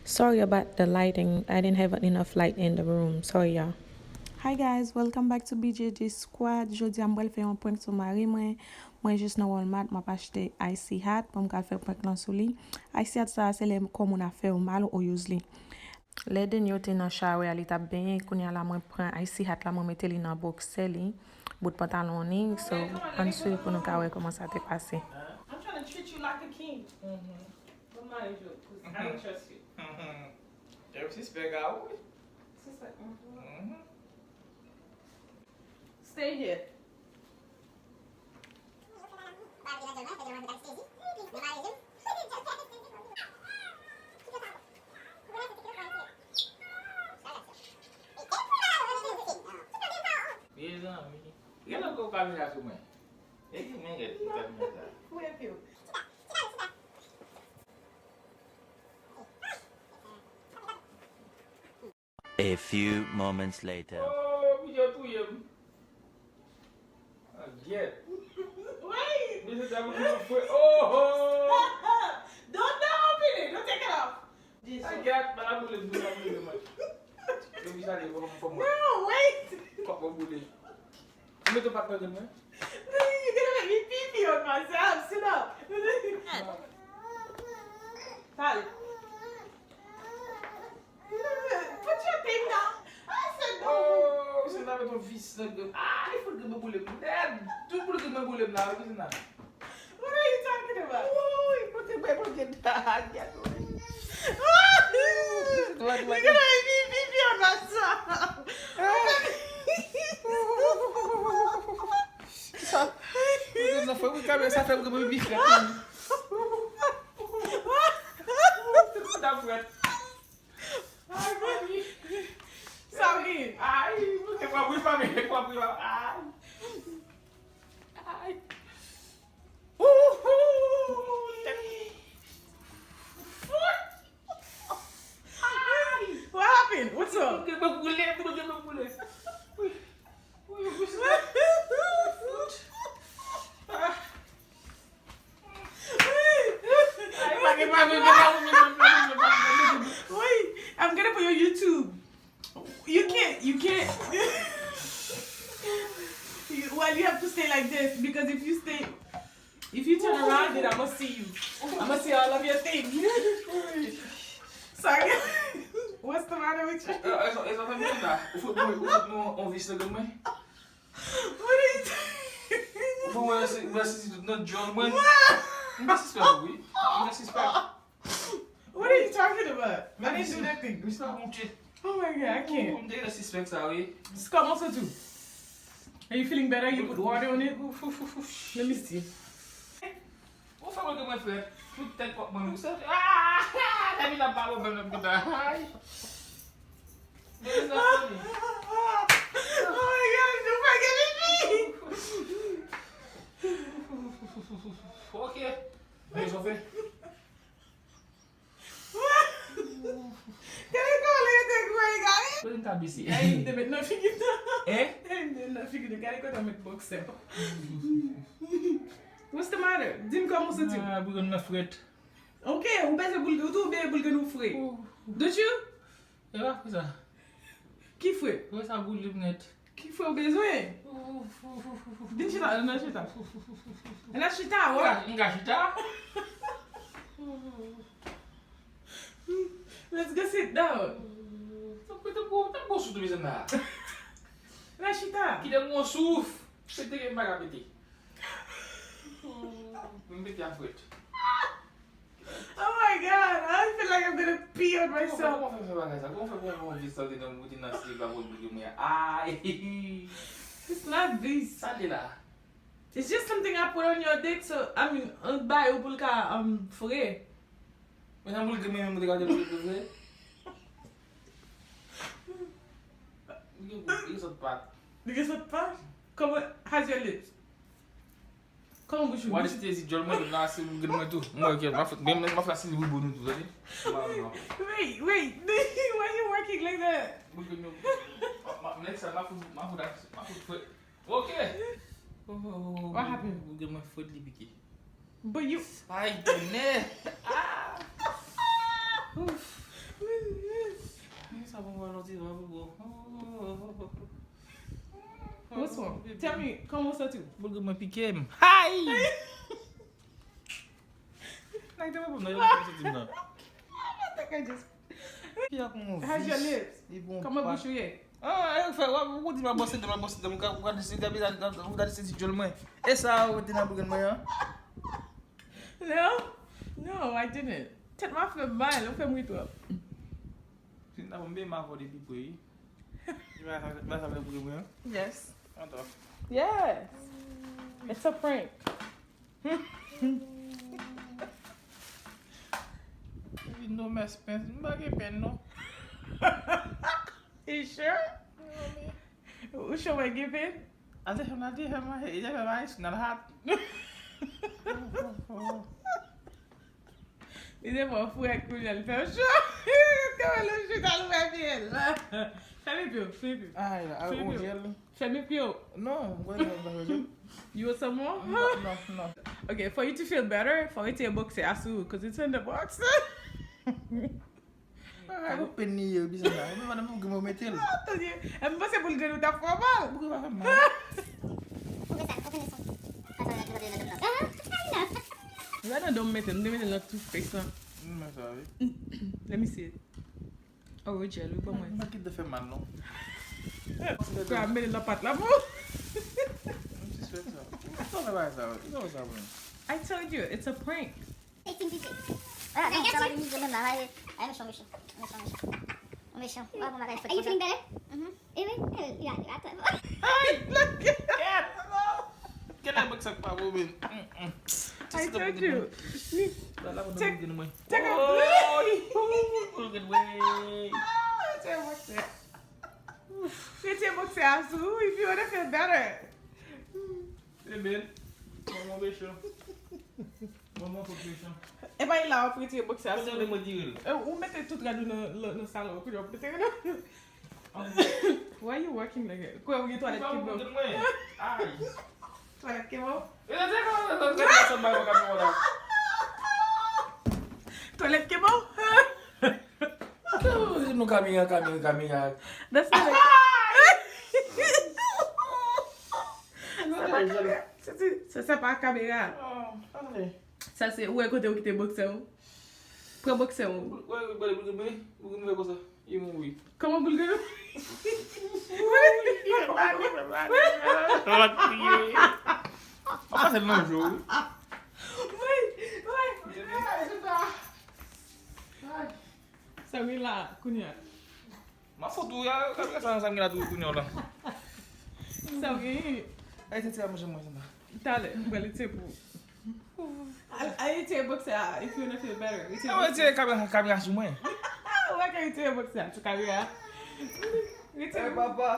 Sorry about the lighting. I didn't have enough light in the room. Sorry, y'all. Hi guys, welcome back to BJJ Squad. Jodi am faire un point sur mari moi. Moi juste dans Walmart, m'a acheté icy hat pour me faire point lan sou li. Icy hat ça c'est les comme on a fait au mal ou usually. Les derniers yo dans shower ali t'a bien kounya la moi prend icy hat la moi mette li dans box li, bout pantalon ni. So ensuite pour nous ka comment ça t'est passé. I'm trying to treat you like a king. But mind you, because I don't trust you. Sister, stay here. A few moments later. Wait! Don't open it! Don't take it off! No, wait! You're gonna make me pee on myself. Sit up. Tyler. Put your thing down. I said no. What are you talking about? You're gonna make me pee on myself. Sorry. What happened? What's up? Wait, I'm gonna put your YouTube. You can't. Well, you have to stay like this because if you turn around, then I'm gonna see you. I'm gonna see all of your things. Sorry. What's the matter with you? What are you talking What are you talking about? I didn't do nothing. Oh my god, I can't. Just come also too. Are you feeling better? You put water on it? Let me see. Oh my god, don't forget me! Okay. Can I go later, Greg? busy. I didn't know figure Eh? I didn't know figure the guy got to make box sale. What's the matter? Didn't come also too. We're gonna fret. Okay, on passe boule de tout bien boule que nous frais. Don't you? Et va ça. Qui frais? Ouais ça boule de net. Qui frais au besoin? Didn't you not know shit? And that's shit out, what? Ingashita. Let's go sit down. Tá bom sudo isso na. That's shit out. Que dá um suf. Você tem que pagar petit. Petit en fret. Oh my god, I feel like I'm gonna pee on myself. It's not this. It's just something I put on your dick, so I mean, buy a bulka free. Mas não vou comer mesmo de galho de fazer. Isso pat. Because what part? Come on, how's your lips? Come on, What is this? You're going to last in good too. More care. My face is good. Wait, why are you working like that? Next time, my foot. Okay. What happened? We'll get my foot libicky. But you. Ay, tiene. What's wrong? Tell me, comment ça tout? Boule grenn mwen piqué. Hay! Like the way I think I just. How's your lips? Comment vous chouillez? Ah, eu fais,我dis ma bosse de mon gars décider de jol moi. Et ça, on dit na boule grenn moi. No, I didn't. Tête m'a fait mal, on fait moi toi. Si na bombe ma for de people yi. Tu vas ça boule grenn moi. Yes. Attends. Yes. It's a prank. No mess pen, mbage pen no. You sure? Who should I give it? I say na di have my head, have my eyes na hat. Il est mon frère qui vient le faire chaud. Comment le jeu dans le bien? Fais-moi pied. Ay, o gel. Fais-moi pied. No, gel. You want some more? No. Okay, for you to feel better, for you to box it, because it's in the box. Ay, o pen ni yo bisa na. Mo na mo gmo metel. I'm pas able to get that formal. Buku ba ma. I don't make them. They made a lot of toothpaste. Ma sabe. Let me see it. Oh, gel. We put Ma kid de fe man no. I made a lot of la I told you, it's a prank. Are you feeling better? Yeah. Hey, look at that. Can I box up pa woman? I told you. Take a box if you want to feel better. Hey Ben, maman bécho. Maman population. Et bien là, après tu box Vous avez me dire. on mettait tout dans le salon. Why are you working like that? Quoi, vous êtes toilette qui va? Ay. Toilette qui va? Toilette qui va? No caminha. That's not Ça c'est pas caméra. Ça c'est où est côté où tu boxé? Pour boxer. Comment vous le Apa senang jo? Sabi lá, kunya. Ma foto ya sang ngila tu kunyo lang. Sabi, Ay tete mo mo sana. dale, balite po. I take boxer if you want to feel better. Ay tete kami mo. Why can't you take boxer to carry? Papa.